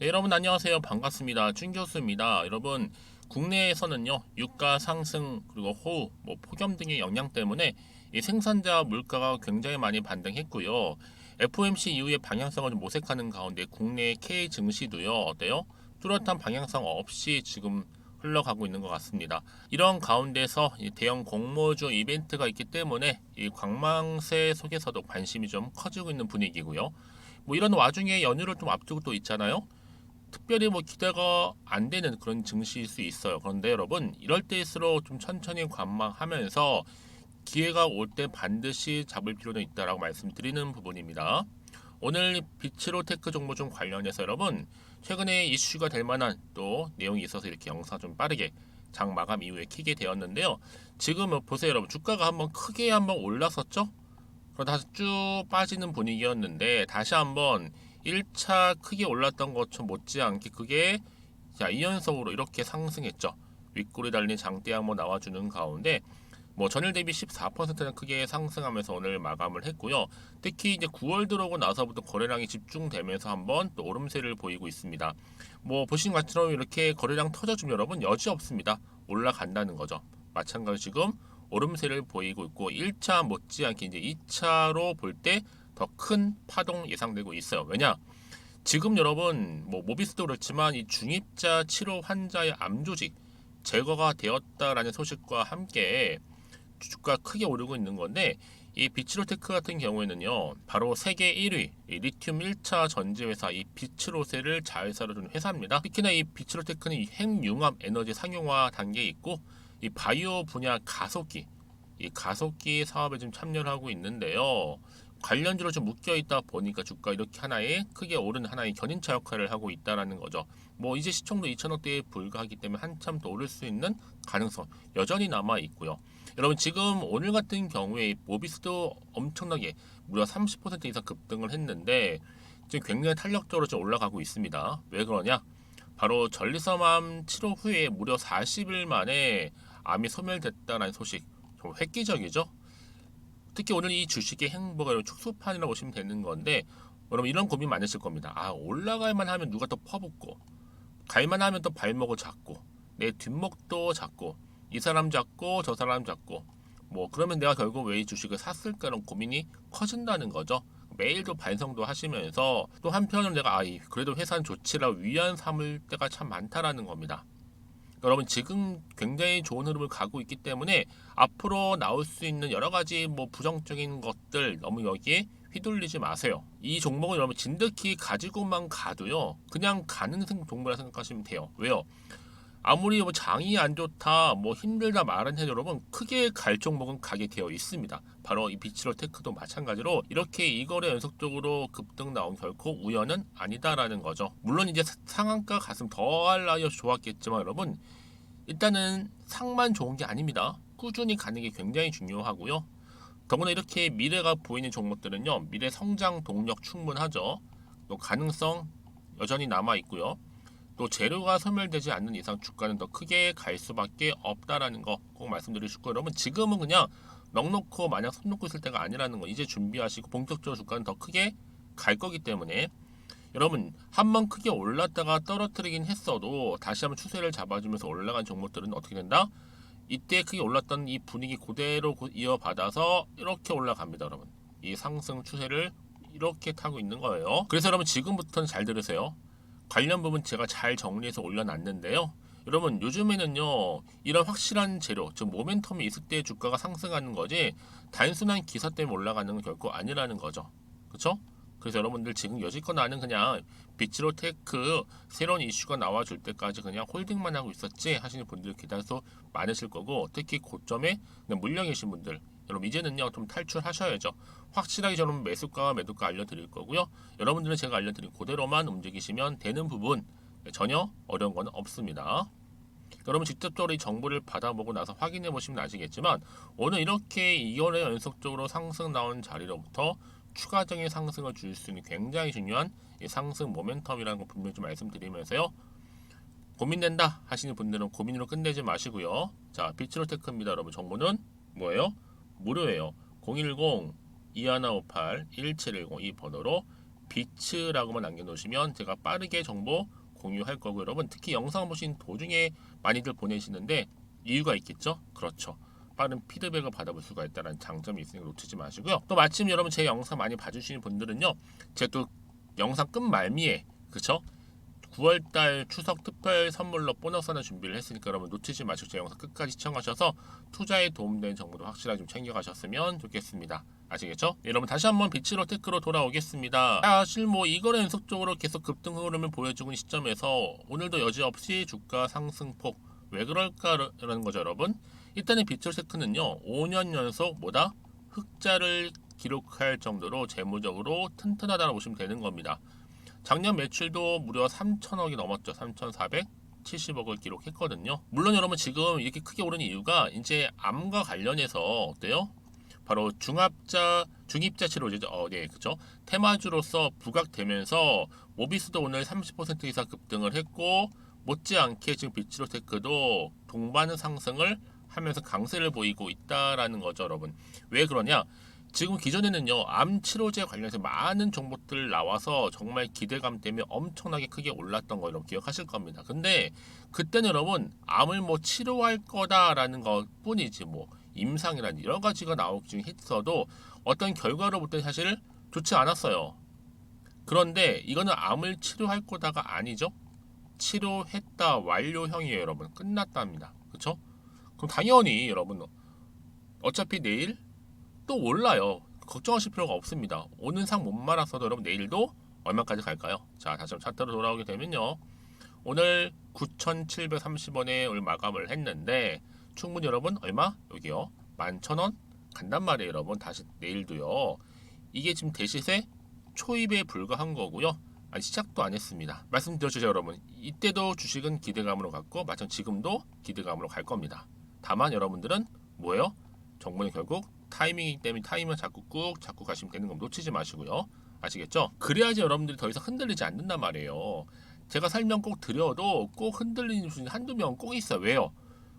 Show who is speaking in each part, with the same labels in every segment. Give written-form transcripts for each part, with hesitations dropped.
Speaker 1: 네, 여러분 안녕하세요. 반갑습니다. 준 교수입니다. 여러분, 국내에서는요, 유가 상승 그리고 호우, 폭염 등의 영향 때문에 이 생산자 물가가 굉장히 많이 반등했고요. FOMC 이후에 방향성을 좀 모색하는 가운데 국내 K 증시도요, 어때요? 뚜렷한 방향성 없이 지금 흘러가고 있는 것 같습니다. 이런 가운데서 이 대형 공모주 이벤트가 있기 때문에 이 관망세 속에서도 관심이 좀 커지고 있는 분위기고요. 이런 와중에 연휴를 좀 앞두고 또 있잖아요. 특별히 기대가 안 되는 그런 증시일 수 있어요. 그런데 여러분, 이럴 때일수록 좀 천천히 관망하면서 기회가 올 때 반드시 잡을 필요는 있다라고 말씀드리는 부분입니다. 오늘 비츠로테크 정보 좀 관련해서 여러분, 최근에 이슈가 될 만한 또 내용이 있어서 이렇게 영상 좀 빠르게 장 마감 이후에 키게 되었는데요. 지금 보세요, 여러분. 주가가 한번 크게 한번 올랐었죠? 그러다 쭉 빠지는 분위기였는데 다시 한번 1차 크게 올랐던 것처럼 못지않게 그게 2연속으로 이렇게 상승했죠. 윗골이 달린 장대 한번 나와주는 가운데 전일 대비 14%는 크게 상승하면서 오늘 마감을 했고요. 특히 이제 9월 들어오고 나서부터 거래량이 집중되면서 한번 또 오름세를 보이고 있습니다. 보신 것처럼 이렇게 거래량 터져주면 여러분 여지 없습니다. 올라간다는 거죠. 마찬가지 지금 오름세를 보이고 있고 1차 못지않게 이제 2차로 볼 때 더 큰 파동 예상되고 있어요. 왜냐? 지금 여러분 모비스도 그렇지만 이 중입자 치료 환자의 암 조직 제거가 되었다라는 소식과 함께 주가 크게 오르고 있는 건데 이 비츠로테크 같은 경우에는요 바로 세계 1위 리튬 1차 전지회사 이 비츠로세를 자회사로 둔 회사입니다. 특히나 이 비츠로테크는 이 핵융합 에너지 상용화 단계에 있고 이 바이오 분야 가속기 이 가속기 사업에 좀 참여를 하고 있는데요. 관련주로 좀 묶여 있다 보니까 주가 이렇게 하나의 크게 오른 하나의 견인차 역할을 하고 있다라는 거죠. 이제 시총도 2천억대에 불과하기 때문에 한참 더 오를 수 있는 가능성 여전히 남아 있고요. 여러분 지금 오늘 같은 경우에 모비스도 엄청나게 무려 30% 이상 급등을 했는데 지금 굉장히 탄력적으로 좀 올라가고 있습니다. 왜 그러냐? 바로 전리섬암 치료 후에 무려 40일 만에 암이 소멸됐다는 소식. 좀 획기적이죠? 특히 오늘 이 주식의 행보가 축소판이라고 보시면 되는 건데 여러분 이런 고민 많으실 겁니다. 올라갈만 하면 누가 또 퍼붓고 갈만 하면 또 발목을 잡고 내 뒷목도 잡고 이 사람 잡고 저 사람 잡고 그러면 내가 결국 왜 이 주식을 샀을까라는 고민이 커진다는 거죠. 매일도 반성도 하시면서 또 한편으로 내가 그래도 회사는 좋지라 위안 삼을 때가 참 많다라는 겁니다. 여러분 지금 굉장히 좋은 흐름을 가고 있기 때문에 앞으로 나올 수 있는 여러 가지 부정적인 것들 너무 여기에 휘둘리지 마세요. 이 종목은 여러분 진득히 가지고만 가도요 그냥 가는 종목이라 생각하시면 돼요. 왜요? 아무리 장이 안 좋다 힘들다 말은 해도 여러분 크게 갈 종목은 가게 되어 있습니다. 바로 이 비츠로테크도 마찬가지로 이렇게 이거래 연속적으로 급등 나온 결코 우연은 아니다라는 거죠. 물론 이제 상한가 갔으면 더 할라여 좋았겠지만 여러분 일단은 상만 좋은 게 아닙니다. 꾸준히 가는 게 굉장히 중요하고요. 더구나 이렇게 미래가 보이는 종목들은요 미래 성장 동력 충분하죠. 또 가능성 여전히 남아 있고요. 또 재료가 소멸되지 않는 이상 주가는 더 크게 갈 수밖에 없다라는 거 꼭 말씀드리고 싶고 여러분 지금은 그냥 넉넉고 마냥 손 놓고 있을 때가 아니라는 거 이제 준비하시고 본격적으로 주가는 더 크게 갈 거기 때문에 여러분 한번 크게 올랐다가 떨어뜨리긴 했어도 다시 한번 추세를 잡아주면서 올라간 종목들은 어떻게 된다? 이때 크게 올랐던 이 분위기 그대로 이어받아서 이렇게 올라갑니다 여러분. 이 상승 추세를 이렇게 타고 있는 거예요. 그래서 여러분 지금부터는 잘 들으세요. 관련 부분 제가 잘 정리해서 올려놨는데요. 여러분 요즘에는요 이런 확실한 재료 즉 모멘텀이 있을 때 주가가 상승하는 거지 단순한 기사 때문에 올라가는 건 결코 아니라는 거죠. 그렇죠? 그래서 여러분들 지금 여지껏 나는 그냥 비츠로테크 새로운 이슈가 나와줄 때까지 그냥 홀딩만 하고 있었지 하시는 분들 기다려서 많으실 거고 특히 고점에 그냥 물려 계신 분들 여러분 이제는요 좀 탈출하셔야죠. 확실하게 저는 매수가와 매도가 알려드릴 거고요. 여러분들은 제가 알려드린 그대로만 움직이시면 되는 부분 전혀 어려운 건 없습니다. 여러분 직접적으로 이 정보를 받아보고 나서 확인해 보시면 아시겠지만 오늘 이렇게 2월에 연속적으로 상승 나온 자리로부터 추가적인 상승을 줄 수 있는 굉장히 중요한 이 상승 모멘텀이라는 거 분명히 좀 말씀드리면서요. 고민된다 하시는 분들은 고민으로 끝내지 마시고요. 자, 비츠로테크입니다. 여러분 정보는 뭐예요? 무료예요. 010-2158-1710 이 번호로 비츠라고만 남겨놓으시면 제가 빠르게 정보 공유할 거고, 여러분 특히 영상 보신 도중에 많이들 보내시는데 이유가 있겠죠? 그렇죠. 빠른 피드백을 받아볼 수가 있다는 장점이 있으니 놓치지 마시고요. 또 마침 여러분 제 영상 많이 봐주시는 분들은요, 제가 또 영상 끝 말미에, 그쵸? 9월달 추석 특별 선물로 보너스 하나 준비를 했으니까 여러분 놓치지 마시고 제 영상 끝까지 시청하셔서 투자에 도움되는 정보도 확실하게 좀 챙겨가셨으면 좋겠습니다. 아시겠죠? 여러분 다시 한번 비츠로 테크로 돌아오겠습니다. 사실 뭐 이거는 연속적으로 계속 급등 흐름을 보여주고 있는 시점에서 오늘도 여지없이 주가 상승폭, 왜 그럴까라는 거죠, 여러분. 일단은 비츠로 테크는요 5년 연속 뭐다? 흑자를 기록할 정도로 재무적으로 튼튼하다고 보시면 되는 겁니다. 작년 매출도 무려 3천억이 넘었죠. 3,470억을 기록했거든요. 물론 여러분 지금 이렇게 크게 오른 이유가 이제 암과 관련해서 어때요? 바로 중입자 치료제, 네, 그죠? 테마주로서 부각되면서 모비스도 오늘 30% 이상 급등을 했고, 못지않게 지금 비츠로테크도 동반 상승을 하면서 강세를 보이고 있다라는 거죠, 여러분. 왜 그러냐? 지금 기존에는요 암 치료제 관련해서 많은 정보들 나와서 정말 기대감 때문에 엄청나게 크게 올랐던 거 여러분 기억하실 겁니다. 근데 그때는 여러분 암을 뭐 치료할 거다라는 것 뿐이지 뭐 임상이란 여러 가지가 나오긴 했어도 어떤 결과로부터 사실 좋지 않았어요. 그런데 이거는 암을 치료할 거다가 아니죠. 치료했다 완료형이에요, 여러분. 끝났답니다. 그쵸? 그럼 당연히 여러분 어차피 내일 또 올라요. 걱정하실 필요가 없습니다. 오는 상 못 말았어도 여러분 내일도 얼마까지 갈까요? 자, 다시 한번 차트로 돌아오게 되면요. 오늘 9,730원에 오늘 마감을 했는데 충분히 여러분 얼마? 여기요. 11,000원 간단 말이에요, 여러분. 다시 내일도요. 이게 지금 대시세 초입에 불과한 거고요. 아니 시작도 안 했습니다. 말씀드렸죠, 여러분. 이때도 주식은 기대감으로 갔고 마찬 지금도 기대감으로 갈 겁니다. 다만 여러분들은 뭐예요? 정보는 결국 타이밍이기 때문에 타이밍을 자꾸 가시면 되는 거 놓치지 마시고요. 아시겠죠? 그래야지 여러분들이 더 이상 흔들리지 않는단 말이에요. 제가 설명 꼭 드려도 꼭 흔들리는 분이 한두 명 꼭 있어요. 왜요?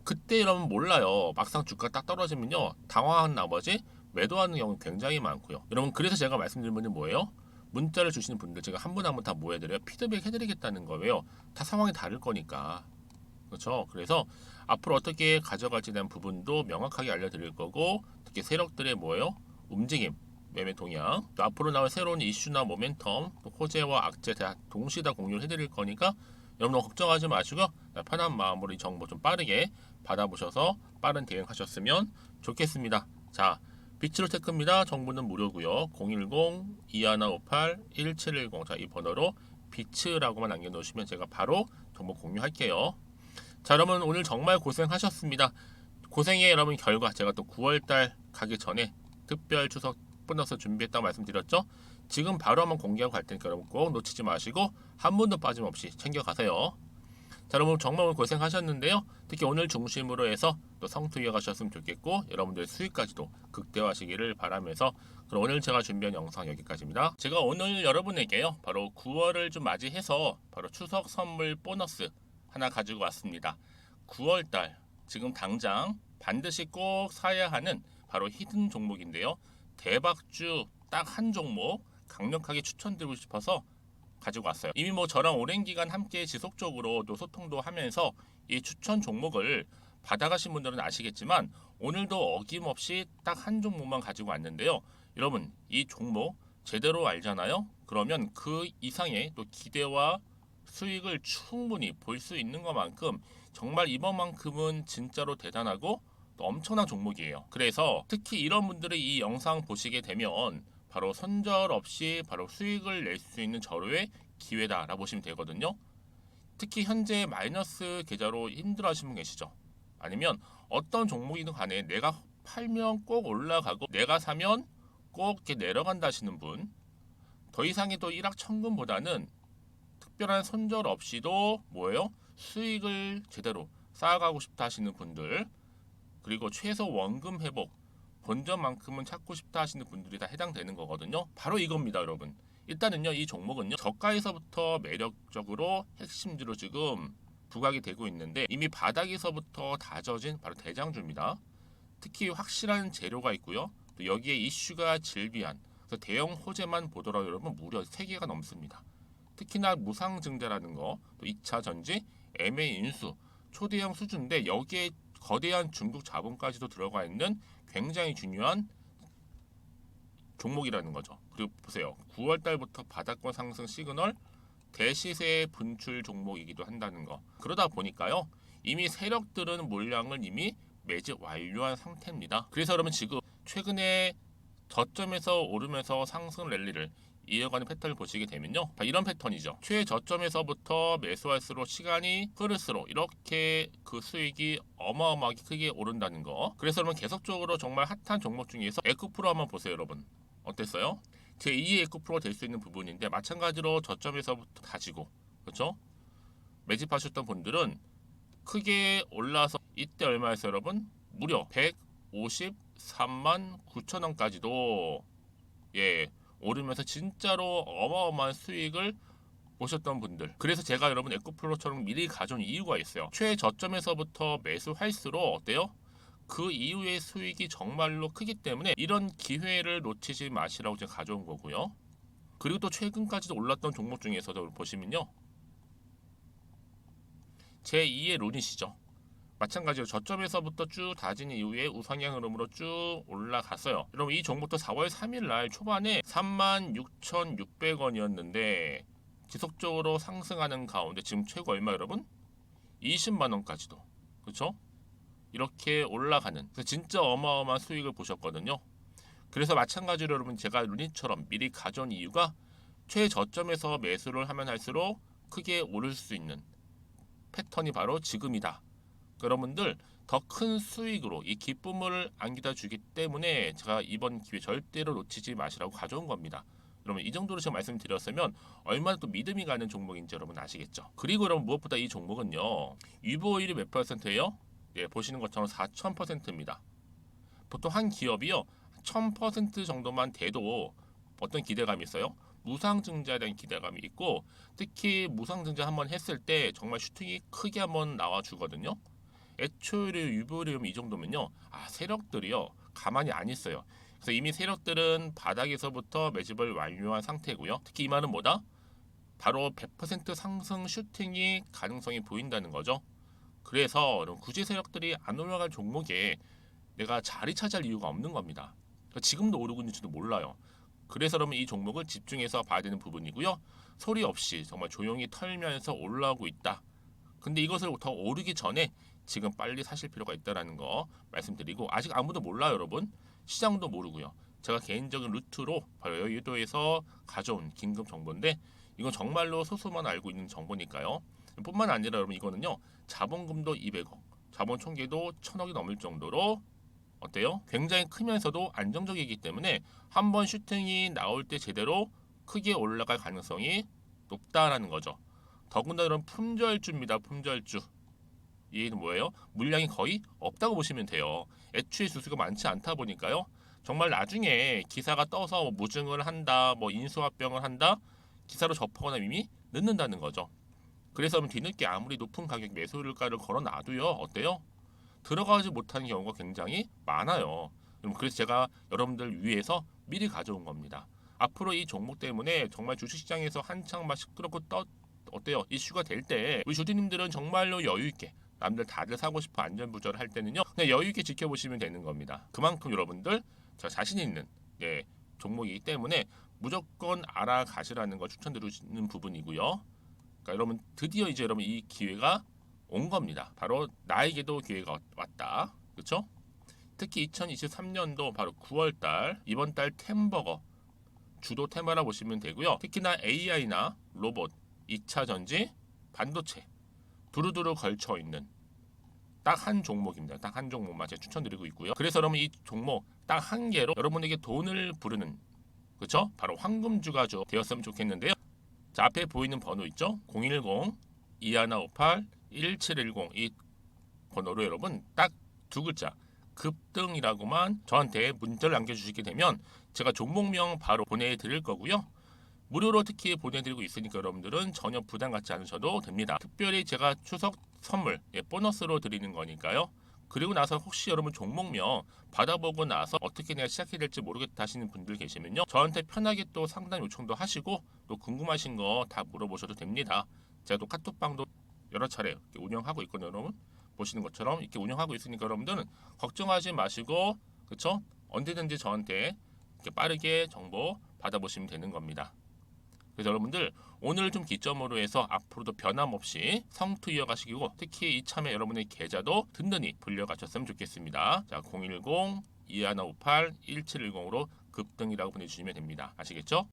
Speaker 1: 그때 여러분 몰라요. 막상 주가 딱 떨어지면요. 당황한 나머지 매도하는 경우 굉장히 많고요. 여러분 그래서 제가 말씀드린 분이 뭐예요? 문자를 주시는 분들 제가 한 분 한 분 다 모여드려요. 피드백 해드리겠다는 거예요. 다 상황이 다를 거니까. 그렇죠? 그래서 앞으로 어떻게 가져갈지에 대한 부분도 명확하게 알려드릴 거고 특히 세력들의 뭐예요? 움직임, 매매 동향, 또 앞으로 나올 새로운 이슈나 모멘텀, 또 호재와 악재 다 동시에 다 공유를 해드릴 거니까 여러분 걱정하지 마시고 편한 마음으로 이 정보 좀 빠르게 받아보셔서 빠른 대응하셨으면 좋겠습니다. 자, 비츠로테크입니다. 정보는 무료고요. 010-2158-1710 자, 이 번호로 비츠라고만 남겨놓으시면 제가 바로 정보 공유할게요. 자, 여러분 오늘 정말 고생하셨습니다. 고생의 여러분 결과 제가 또 9월달 가기 전에 특별 추석 보너스 준비했다고 말씀드렸죠. 지금 바로 한번 공개하고 갈 테니까 여러분 꼭 놓치지 마시고 한 분도 빠짐없이 챙겨가세요. 자, 여러분 정말 오늘 고생하셨는데요. 특히 오늘 중심으로 해서 또 성투 이어가셨으면 좋겠고 여러분들 수익까지도 극대화하시기를 바라면서 그럼 오늘 제가 준비한 영상 여기까지입니다. 제가 오늘 여러분에게요 바로 9월을 좀 맞이해서 바로 추석 선물 보너스 하나 가지고 왔습니다. 9월달 지금 당장 반드시 꼭 사야 하는 바로 히든 종목인데요. 대박주 딱 한 종목 강력하게 추천드리고 싶어서 가지고 왔어요. 이미 뭐 저랑 오랜 기간 함께 지속적으로 또 소통도 하면서 이 추천 종목을 받아가신 분들은 아시겠지만 오늘도 어김없이 딱 한 종목만 가지고 왔는데요. 여러분 이 종목 제대로 알잖아요. 그러면 그 이상의 또 기대와 수익을 충분히 볼 수 있는 것만큼 정말 이번만큼은 진짜로 대단하고 또 엄청난 종목이에요. 그래서 특히 이런 분들이 이 영상 보시게 되면 바로 손절 없이 바로 수익을 낼 수 있는 절호의 기회다라고 보시면 되거든요. 특히 현재 마이너스 계좌로 힘들어하시는 분 계시죠? 아니면 어떤 종목이든 간에 내가 팔면 꼭 올라가고 내가 사면 꼭 이렇게 내려간다 하시는 분, 더 이상의 또 일확천금보다는 특별한 손절 없이도 뭐예요? 수익을 제대로 쌓아가고 싶다 하시는 분들, 그리고 최소 원금 회복, 본전만큼은 찾고 싶다 하시는 분들이 다 해당되는 거거든요. 바로 이겁니다, 여러분. 일단은요, 이 종목은요, 저가에서부터 매력적으로 핵심주로 지금 부각이 되고 있는데 이미 바닥에서부터 다져진 바로 대장주입니다. 특히 확실한 재료가 있고요. 또 여기에 이슈가 질비한 그래서 대형 호재만 보더라도 여러분 무려 3개가 넘습니다. 특히나 무상증자라는 거, 또 2차 전지, M&A 인수, 초대형 수준인데 여기에 거대한 중국 자본까지도 들어가 있는 굉장히 중요한 종목이라는 거죠. 그리고 보세요. 9월 달부터 바닥권 상승 시그널, 대시세 분출 종목이기도 한다는 거. 그러다 보니까요. 이미 세력들은 물량을 이미 매집 완료한 상태입니다. 그래서 여러분 지금 최근에 저점에서 오르면서 상승 랠리를 이어가는 패턴을 보시게 되면요. 이런 패턴이죠. 최저점에서부터 매수할수록 시간이 흐를수록 이렇게 그 수익이 어마어마하게 크게 오른다는 거. 그래서 여러분 계속적으로 정말 핫한 종목 중에서 에코프로 한번 보세요, 여러분. 어땠어요? 제2의 에코프로가 될 수 있는 부분인데 마찬가지로 저점에서부터 다지고 그렇죠? 매집하셨던 분들은 크게 올라서 이때 얼마였어요, 여러분? 무려 153만 9천 원까지도 오르면서 진짜로 어마어마한 수익을 보셨던 분들. 그래서 제가 여러분 에코프로처럼 미리 가져온 이유가 있어요. 최저점에서부터 매수할수록 어때요? 그 이후의 수익이 정말로 크기 때문에 이런 기회를 놓치지 마시라고 제가 가져온 거고요. 그리고 또 최근까지도 올랐던 종목 중에서도 보시면요. 제2의 룬이시죠. 마찬가지로 저점에서부터 쭉 다진 이후에 우상향 흐름으로 쭉 올라갔어요. 여러분 이 종목도 4월 3일 날 초반에 36,600원이었는데 지속적으로 상승하는 가운데 지금 최고 얼마 여러분? 20만 원까지도. 그렇죠? 이렇게 올라가는 진짜 어마어마한 수익을 보셨거든요. 그래서 마찬가지로 여러분 제가 루닛처럼 미리 가져온 이유가 최저점에서 매수를 하면 할수록 크게 오를 수 있는 패턴이 바로 지금이다. 여러분들 더 큰 수익으로 이 기쁨을 안겨다 주기 때문에 제가 이번 기회 절대로 놓치지 마시라고 가져온 겁니다. 여러분 이 정도로 제가 말씀드렸으면 얼마나 또 믿음이 가는 종목인지 여러분 아시겠죠? 그리고 여러분 무엇보다 이 종목은요. 유보율이 몇 %예요? 보시는 것처럼 4000%입니다. 보통 한 기업이요 1000% 정도만 돼도 어떤 기대감이 있어요? 무상증자에 대한 기대감이 있고 특히 무상증자 한번 했을 때 정말 슈팅이 크게 한번 나와 주거든요. 애초에 유보율이 이 정도면요 세력들이요 가만히 안 있어요. 그래서 이미 세력들은 바닥에서부터 매집을 완료한 상태고요. 특히 이 말은 뭐다? 바로 100% 상승 슈팅이 가능성이 보인다는 거죠. 그래서 굳이 세력들이 안 올라갈 종목에 내가 자리 차지할 이유가 없는 겁니다. 지금도 오르고 있는지도 몰라요. 그래서 여러분 이 종목을 집중해서 봐야 되는 부분이고요. 소리 없이 정말 조용히 털면서 올라오고 있다. 근데 이것을 더 오르기 전에 지금 빨리 사실 필요가 있다는 거 말씀드리고 아직 아무도 몰라요, 여러분. 시장도 모르고요. 제가 개인적인 루트로 바로 여의도에서 가져온 긴급 정보인데 이건 정말로 소수만 알고 있는 정보니까요. 뿐만 아니라 여러분 이거는요. 자본금도 200억, 자본 총계도 1000억이 넘을 정도로 어때요? 굉장히 크면서도 안정적이기 때문에 한번 슈팅이 나올 때 제대로 크게 올라갈 가능성이 높다라는 거죠. 더군다나 이런 품절주입니다. 품절주. 이는 뭐예요? 물량이 거의 없다고 보시면 돼요. 애초에 수수가 많지 않다 보니까요. 정말 나중에 기사가 떠서 뭐 무증을 한다, 뭐 인수합병을 한다, 기사로 접하거나 이미 늦는다는 거죠. 그래서 뒤늦게 아무리 높은 가격 매수가를 걸어놔도요. 어때요? 들어가지 못하는 경우가 굉장히 많아요. 그래서 제가 여러분들 위해서 미리 가져온 겁니다. 앞으로 이 종목 때문에 정말 주식시장에서 한창 막 시끄럽고 어때요? 이슈가 될 때 우리 주주님들은 정말로 여유 있게 남들 다들 사고 싶어 안전부절을 할 때는요. 그냥 여유 있게 지켜보시면 되는 겁니다. 그만큼 여러분들 저 자신 있는 종목이기 때문에 무조건 알아가시라는 거 추천드리는 부분이고요. 그러니까 여러분 드디어 이제 여러분 이 기회가 온 겁니다. 바로 나에게도 기회가 왔다. 그렇죠? 특히 2023년도 바로 9월달 이번 달 템버거 주도 테마라 보시면 되고요. 특히나 AI나 로봇, 2차 전지, 반도체 두루두루 걸쳐 있는 딱 한 종목입니다. 딱 한 종목만 제가 추천드리고 있고요. 그래서 여러분 이 종목 딱 한 개로 여러분에게 돈을 부르는 그렇죠? 바로 황금주가 되었으면 좋겠는데요. 자 앞에 보이는 번호 있죠? 010-2158-1710 이 번호로 여러분 딱 두 글자 급등이라고만 저한테 문자를 남겨주시게 되면 제가 종목명 바로 보내드릴 거고요. 무료로 특히 보내드리고 있으니까 여러분들은 전혀 부담 갖지 않으셔도 됩니다. 특별히 제가 추석 선물 보너스로 드리는 거니까요. 그리고 나서 혹시 여러분 종목명 받아보고 나서 어떻게 내가 시작해야 될지 모르겠다 하시는 분들 계시면요. 저한테 편하게 또 상담 요청도 하시고 또 궁금하신 거 다 물어보셔도 됩니다. 제가 또 카톡방도 여러 차례 이렇게 운영하고 있거든요. 여러분 보시는 것처럼 이렇게 운영하고 있으니까 여러분들은 걱정하지 마시고 그쵸? 언제든지 저한테 이렇게 빠르게 정보 받아보시면 되는 겁니다. 그래서 여러분들 오늘 좀 기점으로 해서 앞으로도 변함없이 성투 이어가시고 특히 이참에 여러분의 계좌도 든든히 불려가셨으면 좋겠습니다. 자, 010-2158-1710으로 급등이라고 보내주시면 됩니다. 아시겠죠?